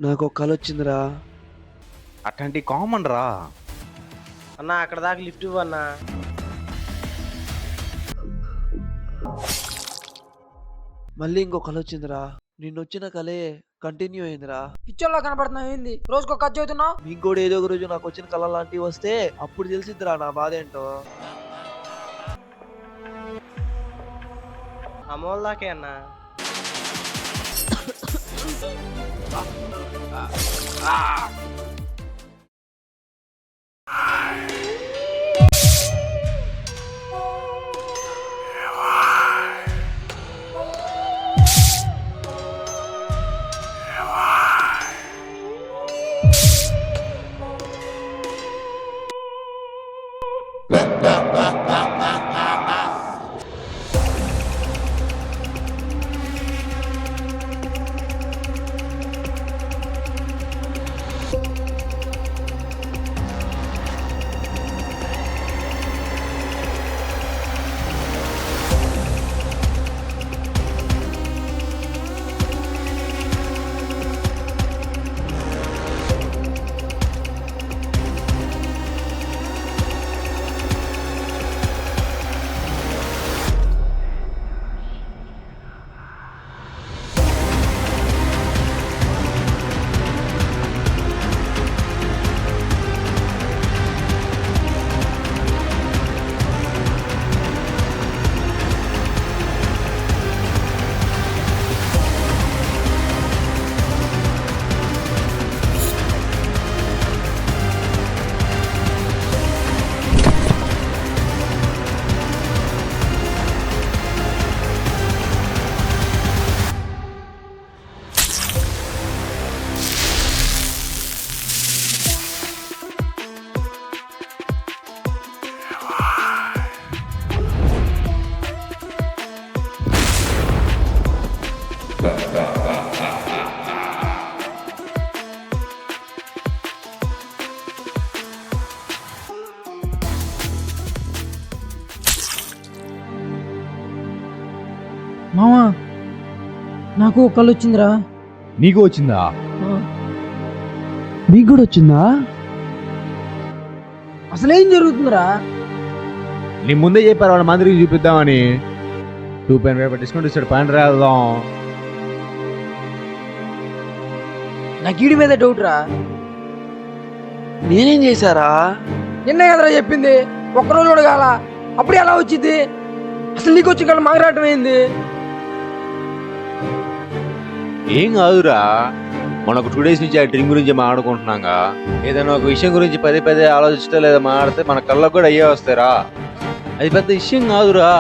నాకు ఒక కల వచ్చిందిరా. అట్లాంటి కామన్ రా. అన్నా అక్కడ దాకా లిఫ్ట్ ఇవ్వన్నా. మళ్ళీ ఇంకో కల వచ్చిందిరా. నిన్నొచ్చిన కలే కంటిన్యూ అయిందిరా. పిచ్చోళ్ళ కనపడుతున్నావు ఏంది? రోజుకో కథ చదువుతున్నావు. మీకు కూడా ఏదో ఒక రోజు నాకు వచ్చిన కళ లాంటివి వస్తే అప్పుడు తెలిసిద్దిరా నా బాధ ఏంటో. అమ్మోళ్ళ దాకే అన్నా. మామా నాకు ఒక కళ్ళు వచ్చిందిరా. నీకు వచ్చిందా? మీకు కూడా వచ్చిందా? అసలేం జరుగుతుందిరా? నీ ముందే చెప్పారు వాళ్ళ మందిరికి చూపిద్దామని. 2.5 డిస్కౌంట్ ఇస్తాడు, పని రాదాం. నాకు ఈడి మీద డౌట్ రా. నేనేం చేశారా? నిన్నే కదరా చెప్పింది, ఒక్కరోజు కూడా కాల. అప్పుడు ఎలా వచ్చింది? అసలు నీకు వచ్చి కళ్ళు మాకు రావటం ఏంది? ఏం కాదురా, మనకు 2 days నుంచి ఆ డ్రీమ్ గురించి మాట్లాడుకుంటున్నాగా. ఏదైనా ఒక విషయం గురించి పదే పదే ఆలోచించడం లేదా మాట్లాడితే మన కళ్ళకు కూడా అయ్యే వస్తారా. అది పెద్ద విషయం కాదురా.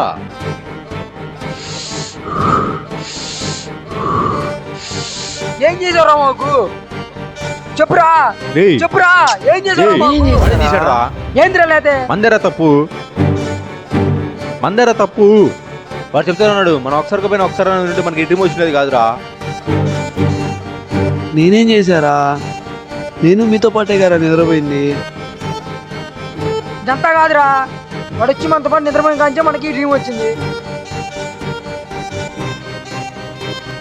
ఏం చేసావురా మాకు? చెప్పురా డేయ్, చెప్పురా, ఏం చేసావు డేయ్, మాకు? వాడే తీశాడురా. ఏంద్రా లేతే? మందేరా తప్పు, మందేరా తప్పు. వాడు చెప్తా ఉన్నాడు, మనం ఒకసారి పోయినా ఒకసారి ఉంటే మనకి డ్రీమ్ వచ్చినది కాదురా. నేనేం చేశారా? నేను మీతో పాటే గారా నిద్రపోయింది. ఇదంతా కాదురా, వాడు వచ్చి మనతో పాటు నిద్రపోయిన కాంచే మనకి ఈ డ్రీమ్ వచ్చింది.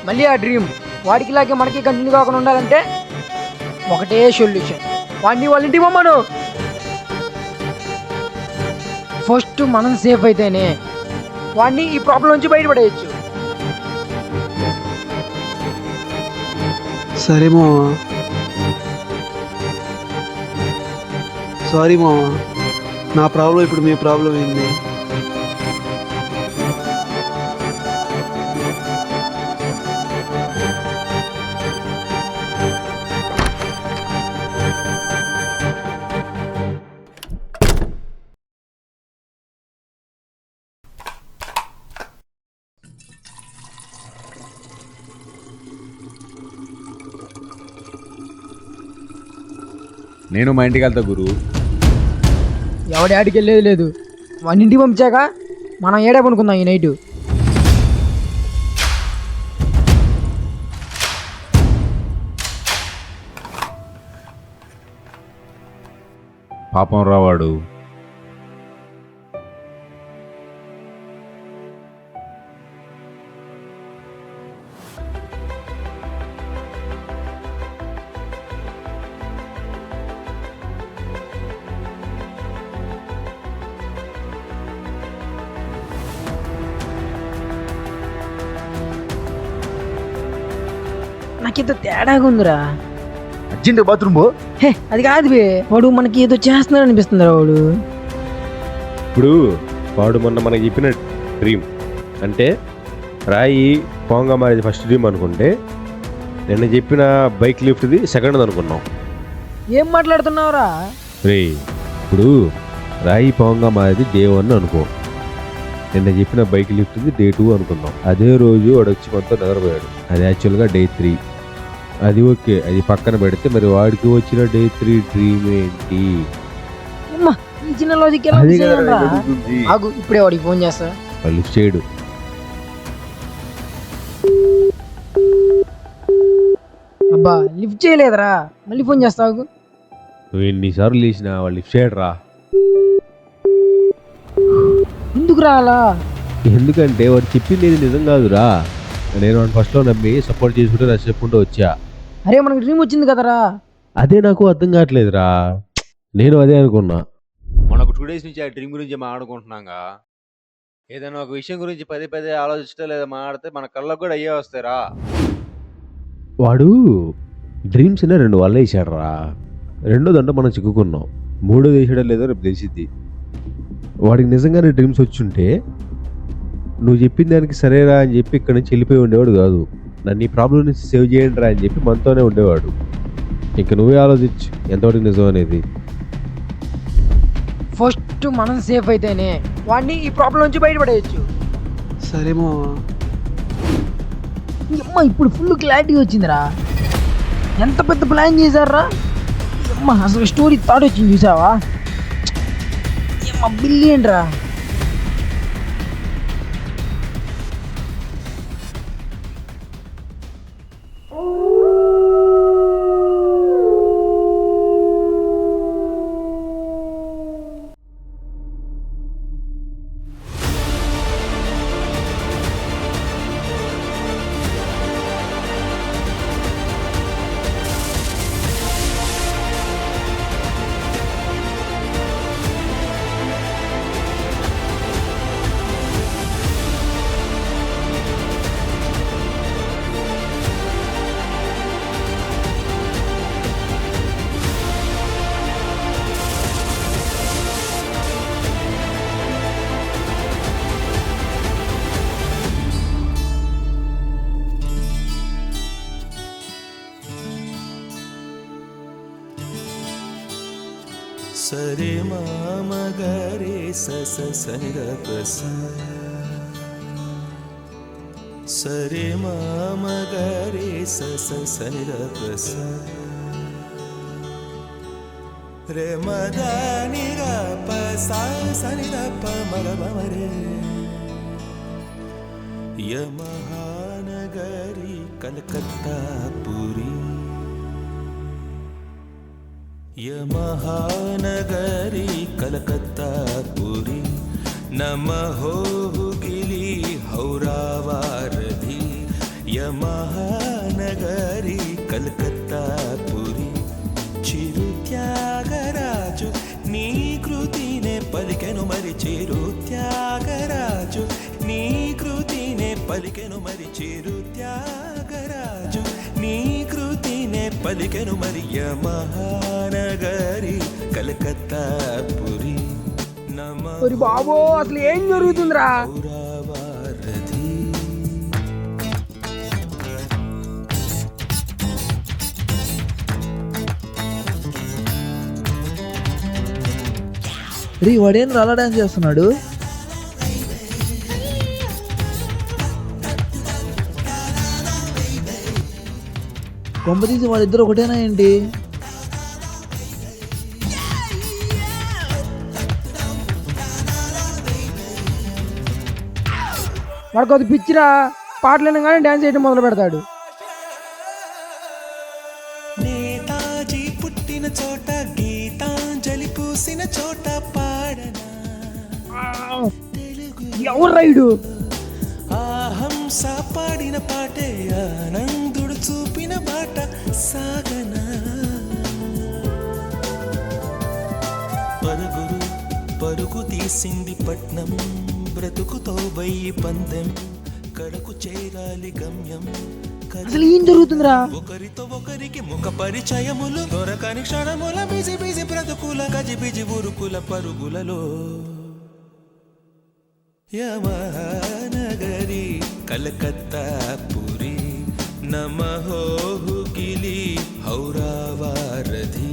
మళ్ళీ ఆ డ్రీమ్ వాడికి లాగే మనకి కంటిన్యూ కాకుండా ఉండాలంటే ఒకటే సొల్యూషన్, వాడిని వాళ్ళ ఇంటికి పంపను. ఫస్ట్ మనం సేఫ్ అయితేనే వాడిని ఈ ప్రాబ్లం నుంచి బయటపడేయచ్చు. సరే మావా, సారీ మావా. నా ప్రాబ్లం ఇప్పుడు మీ ప్రాబ్లం ఏంది? నేను మా ఇంటికి వెళ్తా గురు. ఎవడి ఆడికి వెళ్ళేది లేదు. వాడిని ఇంటికి పంపించాక మనం ఏడే పనుకుందాం ఈ నైటు. పాపం రావాడు. నాకేదో తేడాగా ఉందిరా. అర్జెంట్ బాత్రూమ్ పో. హే అది కాదు బే, వాడు మనకి ఏదో చేస్తున్నాడు అనిపిస్తుందిరా వాడు. ఇప్పుడు వాడు మొన్న మనకి చెప్పిన డ్రీమ్ అంటే రాయి పోంగా మారేది ఫస్ట్ డ్రీమ్ అనుకుంటే, నిన్న చెప్పిన బైక్ లిఫ్ట్ది సెకండ్ అనుకున్నాం. ఏం మాట్లాడుతున్నావురా? రే ఇప్పుడు రాయి పోంగా మారేది డే 1 అనుకో, నిన్న చెప్పిన బైక్ లిఫ్ట్ది డే 2 అనుకున్నాం. అదే రోజు వాడు వచ్చి మనతో నిద్రపోయాడు, అది యాక్చువల్గా డే 3. అది ఓకే, అది పక్కన పెడితే మరి వాడికి వచ్చిన డే 3 డ్రీమ్ ఏంటి? అమ్మా, ఈ చిన్న లాజిక్ ఎలా అదే చేయాలి కదా రా? జరుగుతుంది. ఆగు, ఇప్పుడే వాడికి ఫోన్ చేస్తా. వాళ్ళు లిఫ్ట్ చేయడు. అబ్బా లిఫ్ట్ చేయలేదురా, మళ్ళీ ఫోన్ చేస్తా ఆగు. నువ్వు ఎన్నిసార్లు లేచినా వాళ్ళు లిఫ్ట్ చేయడు రా. ఎందుకు రాలా? ఎందుకంటే వాడు చెప్పింది ఏది నిజం కాదురా. నేను వాడు ఫస్ట్లో నమ్మి సపోర్ట్ చేసుకుంటూ రష్ చెప్పుకుంటూ వచ్చా. అరే మనకు డ్రీమ్ వచ్చింది కదరా. అదే నాకు అర్థం కావట్లేదురా. నేను అదే అనుకున్నా. మనకు 2 days నుంచి ఆ డ్రీమ్ గురించి మాట్లాడుకుంటున్నాగా. ఏదైనా ఒక విషయం గురించి పదే పదే ఆలోచించడం లేదా మాట్లాడితే మన కళ్ళకు కూడా అయ్యే వస్తాయిరా. వాడు డ్రీమ్స్ 2 వల్ల వేసాడు రా. రెండోదంటే మనం చిక్కుకున్నాం, మూడోది వేసాడో లేదో రేపు తెలిసిద్ది. వాడికి నిజంగానే డ్రీమ్స్ వచ్చుంటే నువ్వు చెప్పిన దానికి సరేరా అని చెప్పి ఇక్కడి నుంచి వెళ్ళిపోయి ఉండేవాడు కాదు. నన్ను ఈ ప్రాబ్లం నుంచి సేవ్ చేయండి రా అని చెప్పి మనతోనే ఉండేవాడు. ఇంక నువ్వే ఆలోచించు ఎంతవరకు నిజం అనేది. ఫస్ట్ మనం సేఫ్ అయితేనే వాడిని ఈ ప్రాబ్లం నుంచి బయటపడేయచ్చు. సరే మామ. అమ్మ ఇప్పుడు ఫుల్ క్లారిటీ వచ్చిందిరా. ఎంత పెద్ద ప్లాన్ చేశారా అమ్మ. అసలు స్టోరీ థాట్ వచ్చింది చూసావా? బిలియన్ రా. సరే మామగరే సస సనిరపస సరే మామగరే సస సనిరపస రే మదని రప సా సనిరప మగమరే యమహానగరి కలకత్తా పురి యమహానగరి కలకత్తా పురి నమహో గిలి హౌరావారధి యమహానగరి కలకత్తా పురి చిరు త్యాగరాజు నీ కృతినే పలికెను మరి చిరు త్యాగరాజు నీ కృతినే పలికెను మరి చిరు త్యాగరాజు నీ కృతినే పలికెను మరి యమహానగరి కలకత్తా పురి ఒరి బాబో అసలు ఏం జరుగుతుందిరా? నమహౌరావారధి రీ వాడేం అలా డాన్స్ చేస్తున్నాడు? కొంప తీసి వాళ్ళిద్దరు ఒకటేనా ఏంటి? వాడికి అది పిచ్చిరా. పాటలు వినగానే డాన్స్ చేయడం మొదలు పెడతాడు. నేతాజీ పుట్టిన చోట గీతాంజలి పూసిన చోట పాడనా ఎవరు రైడు? ఆహంస పాడిన పాటే ఆనందుడు చూపిన బాట సాగనా పరుగురు పరుగు తీసింది పట్నం బ్రతుకుతో వయ్యి పందెం కడకు చేరాలి గమ్యం అసలు ఏం జరుగుతుందిరా? ఒకరితో ఒకరికి ముఖ పరిచయములు దొరకని క్షణముల బిజి బిజి బ్రతుకుల గజిబిజి ఉరుకుల పరుగులలో యమనగరి కలకత్తా పురి నమహోహుగిలి హౌరావారధి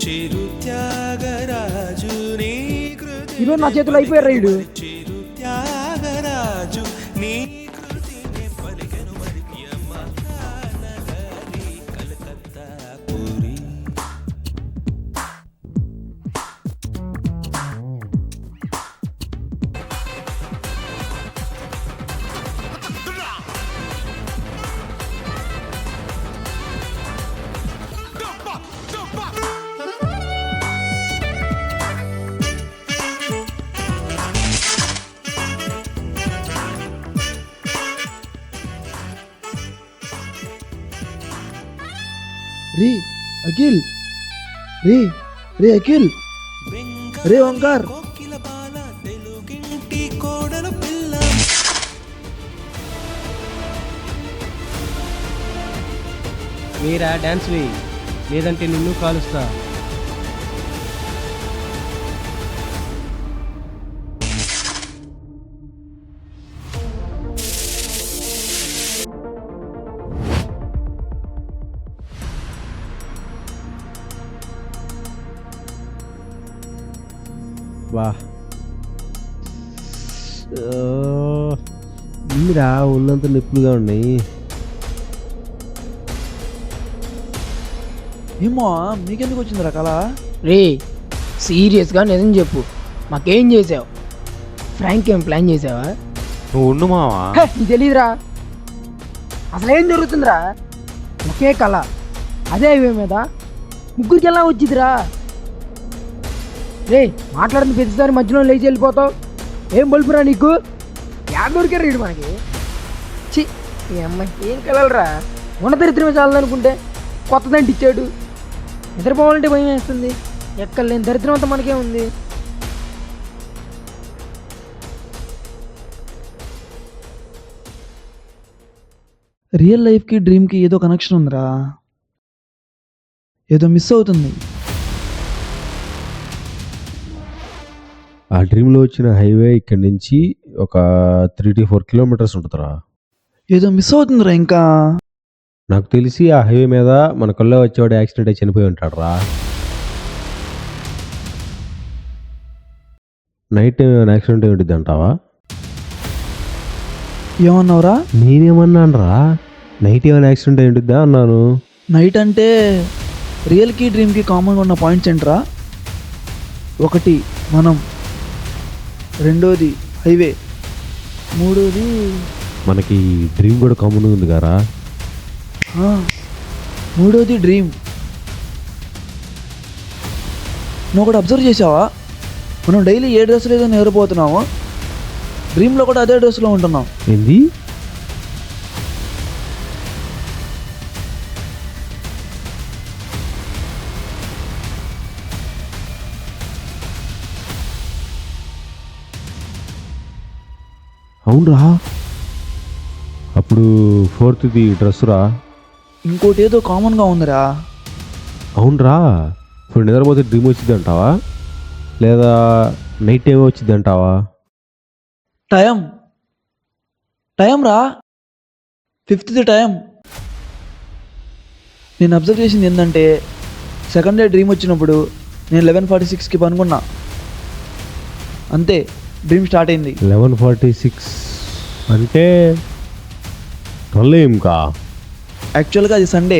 చిరు త్యాగరాజు నీ కృతి ఈరోజు నా చేతులు అయిపోయారు రైడు. చిరు త్యాగరాజు నీ కృతిని పలికెను మరి యమనగరి కలకత్తా పురి. రే అఖిల్, రే అఖిల్, రే ఓంకార్. కోకిల బాల తెలుగింటి కోడలు పిల్ల మీరా డాన్స్ వేయి, లేదంటే నిన్ను కాలుస్తా. వా మీరా ఒళ్ళంతా నొప్పులుగా ఉన్నాయి. ఏమో మీకెందుకు వచ్చిందిరా కళ? రే సీరియస్గా నిజం చెప్పు, మాకేం చేసావు? ఫ్రాంక్ ఏం ప్లాన్ చేసావా? నువ్వు ఉండు మావా. నీకు తెలీదురా, అసలు ఏం జరుగుతుందిరా? ఒకే కళ, అదే హైవే మీద ముగ్గురికి ఎలా వచ్చిందిరా? రే మాట్లాడింది ప్రతిసారి మధ్యలో లేచి వెళ్ళిపోతావు. ఏం బల్పురా నీకు? యాడ్ దొరికారు రీడు మనకి. చి ఈ అమ్మాయి ఏం కలరా? ఉన్న దరిద్రమే చాలదనుకుంటే కొత్తదంటే ఇచ్చాడు. నిద్రపోవాలంటే భయం వేస్తుంది. ఎక్కలేని దరిద్రం అంతా మనకే ఉంది. రియల్ లైఫ్కి డ్రీమ్కి ఏదో కనెక్షన్ ఉందిరా, ఏదో మిస్ అవుతుంది. ఆ డ్రీమ్లో వచ్చిన హైవే ఇక్కడి నుంచి ఒక 3 to 4 kilometers ఉంటుందిరా. ఏదో మిస్ అవుతుందిరా. ఇంకా నాకు తెలిసి ఆ హైవే మీద మన కల్లో వచ్చేవాడు యాక్సిడెంట్ అయి చనిపోయి ఉంటాడు రా. నైట్ టైం ఏమైనా యాక్సిడెంట్ అయి ఉంటుంది అంటావా? ఏమన్నావురా? నేనేమన్నాను రా, నైట్ ఏమైనా యాక్సిడెంట్ అయి ఉంటుందా అన్నాను. నైట్ అంటే రియల్కి డ్రీమ్కి కామన్గా ఉన్న పాయింట్స్ ఏంట్రా? ఒకటి మనం, రెండోది హైవే, మూడోది మనకి డ్రీమ్ కూడా కామన్ ఉంది కదా. మూడోది డ్రీమ్. నువ్వు కూడా అబ్జర్వ్ చేసావా? మనం డైలీ ఏ డ్రెస్లో ఏదో నిద్రపోతున్నామో డ్రీమ్లో కూడా అదే డ్రెస్లో ఉంటున్నాం. ఏంది? అవునరా, అప్పుడు 4th డ్రెస్ రా. ఇంకోటి ఏదో కామన్గా ఉందిరా. అవునరా, ఇప్పుడు నిద్రపోతే డ్రీమ్ వచ్చింది అంటావా, లేదా నైట్ టైం వచ్చింది అంటావా? టైం రా, 5th టైం. నేను అబ్జర్వ్ చేసింది ఏంటంటే, సెకండ్ డే డ్రీమ్ వచ్చినప్పుడు నేను 11:46కి పనుకున్నా, అంతే డ్రీమ్ స్టార్ట్ అయింది. 11:46 అంటే 12 AM కా? యాక్చువల్గా అది సండే.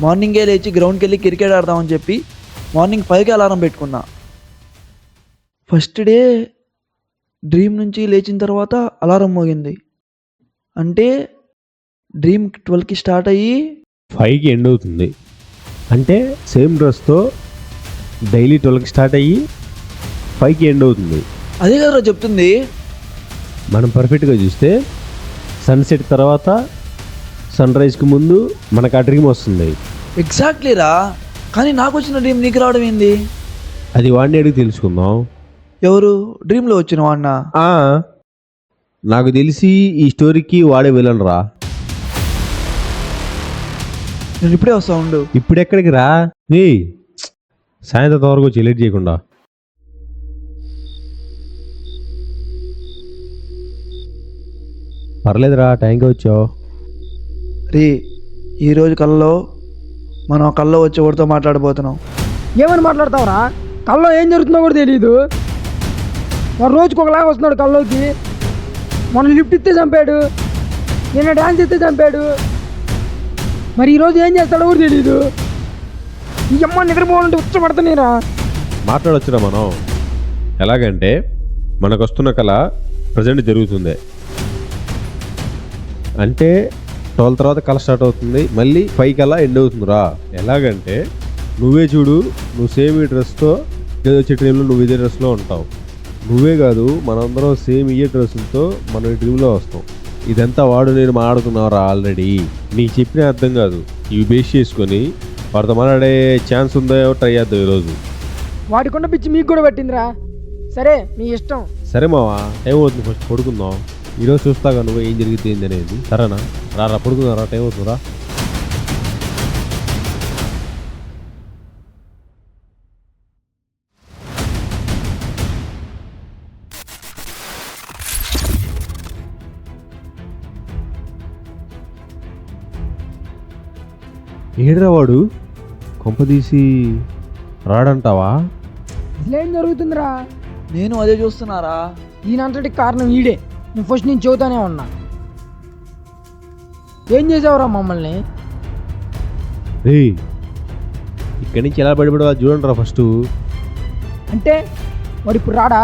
మార్నింగే లేచి గ్రౌండ్కి వెళ్ళి క్రికెట్ ఆడదామని చెప్పి మార్నింగ్ 5కి అలారం పెట్టుకున్నా. ఫస్ట్ డే డ్రీమ్ నుంచి లేచిన తర్వాత అలారం మోగింది అంటే డ్రీమ్ 12కి స్టార్ట్ అయ్యి 5కి ఎండ్ అవుతుంది. అంటే సేమ్ డ్రెస్తో డైలీ 12కి స్టార్ట్ అయ్యి 5కి ఎండ్ అవుతుంది. అదే కదరా చెప్తుంది. మనం పర్ఫెక్ట్గా చూస్తే సన్సెట్ తర్వాత సన్ రైజ్కి ముందు మనకు ఆ డ్రీమ్ వస్తుంది. ఎగ్జాక్ట్లీ రా, కానీ నాకు వచ్చిన డ్రీమ్ నీకు రావడం ఏంది? అది వాడిని అడిగి తెలుసుకుందాం. ఎవరు? డ్రీమ్లో వచ్చిన వాడినా? నాకు తెలిసి ఈ స్టోరీకి వాడే విలన్ రా. నేను ఇప్పుడే వస్తా ఉండు. ఇప్పుడు ఎక్కడికి రా నీ సాయంత్రం వరకు వచ్చి లేట్ చేయకుండా. పర్లేదురా టైంకి వచ్చావు. రే ఈరోజు కల్లో మనం కల్లో వచ్చి ఎవరితో మాట్లాడబోతున్నాం. ఏమని మాట్లాడతావురా? కల్లో ఏం జరుగుతుందో కూడా తెలియదు. వాడు రోజుకి ఒకలాగా వస్తున్నాడు కల్లోకి. మొన్న లిఫ్ట్ ఇస్తే చంపాడు, నిన్న డ్యాన్స్ ఇస్తే చంపాడు. మరి ఈరోజు ఏం చేస్తాడో కూడా తెలియదు. ఈ అమ్మ నిద్రపోవాలంటే ఉచ్చపడుతున్నాయిరా. మాట్లాడొచ్చురా మనం. ఎలాగంటే మనకు వస్తున్న కళ ప్రజెంట్ జరుగుతుంది, అంటే 12 తర్వాత కళ స్టార్ట్ అవుతుంది, మళ్ళీ 5 కల్లా ఎండ్ అవుతుందిరా. ఎలాగంటే నువ్వే చూడు, నువ్వు సేమ్ ఈ డ్రెస్తో ఏదో వచ్చే ట్రైన్లో నువ్వు ఇదే డ్రెస్లో ఉంటావు. నువ్వే కాదు మనందరం సేమ్ ఇయే డ్రెస్సులతో మనం ఈ డ్రీమ్లో వస్తాం. ఇదంతా వాడు నేను మాట్లాడుకున్నావురా ఆల్రెడీ. నీకు చెప్పిన అర్థం కాదు. ఇవి బేస్ చేసుకొని వాడితో మాట్లాడే ఛాన్స్ ఉందో ట్రై చేద్దాం ఈరోజు. వాడికొండ పిచ్చి మీకు కూడా పట్టిందిరా. సరే మీ ఇష్టం. సరే మావా, టైం అవుతుంది, ఫస్ట్ పడుకుందాం. ఈరోజు చూస్తాగా నువ్వు ఏం జరిగితే ఏంది అనేది. సరేనా? రా పడుకుందాం, టైం అవుతుందిరా. ఏడ్రా వాడు? కొంపదీసి రాడంటావా? ఇట్లేం జరుగుతుందిరా? నేను అదే చూస్తున్నారా. ఈయనంతటికి కారణం ఈడే. నేను ఫస్ట్ నేను చెబుతానే ఉన్నా. ఏం చేసావురా మమ్మల్ని? రే ఇక్కడి నుంచి ఎలా బయటపడవా చూడండి రా ఫస్ట్. అంటే వాడు ఇప్పుడు రాడా?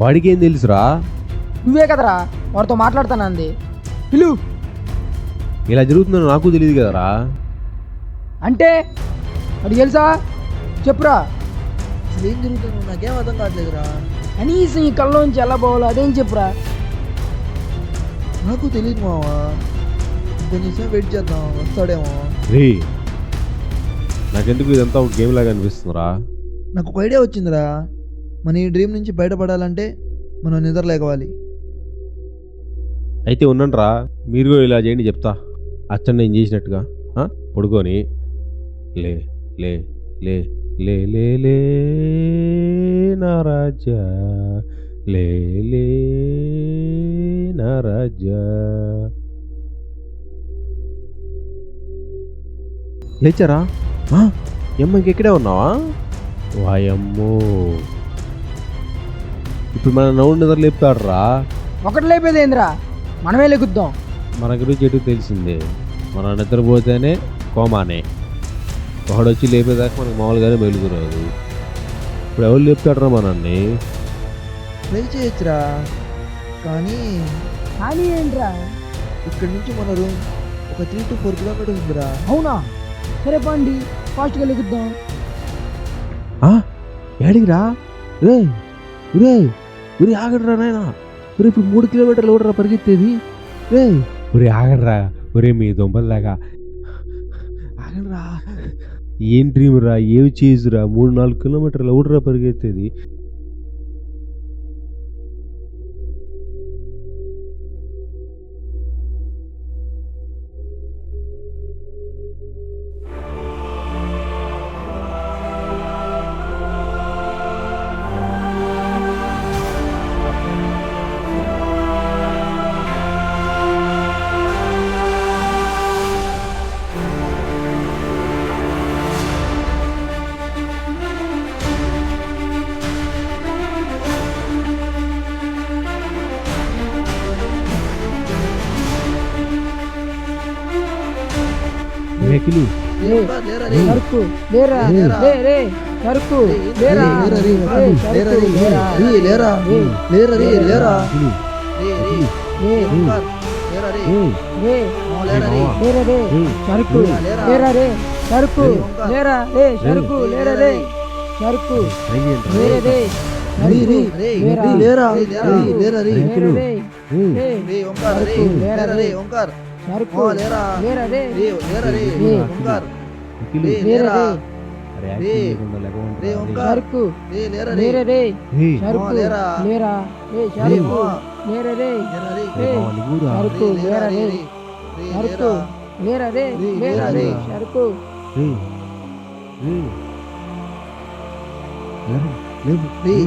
వాడికి ఏం తెలుసురా? నువ్వే కదరా వాడితో మాట్లాడతానంది. పిలు. ఇలా జరుగుతుందని నాకు తెలియదు కదరా. అంటే వాడు తెలుసా? చెప్పురా. అసలు ఏం జరుగుతుందో నాకేం అర్థం కావట్లేదురా. కనీసం ఈ కళ్ళలోంచి ఎలా పోవాలో అదేం చెప్పురా. నాకు తెలియదు మావా. కొంచెం సేపు వెయిట్ చేద్దాం, వస్తాడేమో. రే నాకెందుకు ఇదంతా ఒక గేమ్ లాగా అనిపిస్తుందిరా. నాకు ఒక ఐడియా వచ్చిందిరా. మన ఈ డ్రీమ్ నుంచి బయటపడాలంటే మనం నిద్ర లేకవాలి. అయితే ఉండండి రా, మీరు కూడా ఇలా చేయండి చెప్తా. అచ్చండి నేను చేసినట్టుగా పడుకొని లే లే లే లే లే లే నా రాజా, లే లే నా రాజా. లేచారా? ఎమ్మ ఇంకెక్కడే ఉన్నావా? వాయమ్మో, ఇప్పుడు మన నవ్వు నిద్ర లేపుతాడు రా. ఒకటి లేపేదేంద్రా, మనమే లెగుద్దాం. మన గురించి ఎటు తెలిసిందే, మనం నిద్రపోతేనే కోమానే. ఒకడొచ్చి లేపేదాకా మనకు మామూలుగానే మెలుగురాదు. ఇప్పుడు ఎవరు లేపుతాడరా మనల్ని? ట్రై చేయొచ్చురా, కానీ కానీ ఏంట్రా? ఇక్కడి నుంచి మన రూమ్ ఒక 3 to 4 కిలోమీటర్స్ ఉందిరా. అవునా? సరే పండి, ఫాస్ట్గా లెగుద్దాం. ఏడిగిరా? రే రే ఉరి ఆగడరా నాయనా. ఉరి ఇప్పుడు 3 కిలోమీటర్లు కూడా పరిగెత్తేది. రే ఉరి ఆగడరా. ఒరే మీ దొంపల్లాగా ఆగడరా. ఏం డ్రీమ్ రా, ఏమి చేసురా? 3-4 కిలోమీటర్లు ఊడరా పరిగెత్తేది. వెకిలి సరుకు లేరా, లే రే సరుకు లేరా, లేరా లేరా లేరా సరుకు లేరా రే, సరుకు లేరా రే, సరుకు లేరా రే, సరుకు లేరా రే, సరుకు లేరా రే, సరుకు లేరా రే, సరుకు లేరా రే, సరుకు లేరా రే, సరుకు లేరా రే, సరుకు లేరా రే లేరా రే షరుకు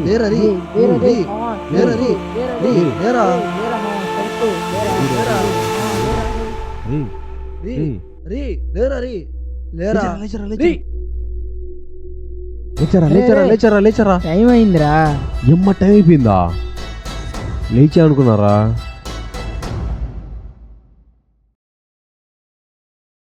లేరా రీ లేరా రే లేరా రీ లేరా షరుకు లేరా రీ లేరా రీ లేరా లేచారా టైం అయిందిరా ఎమ్మ టైం అయిపోయిందా లేచా అనుకున్నారా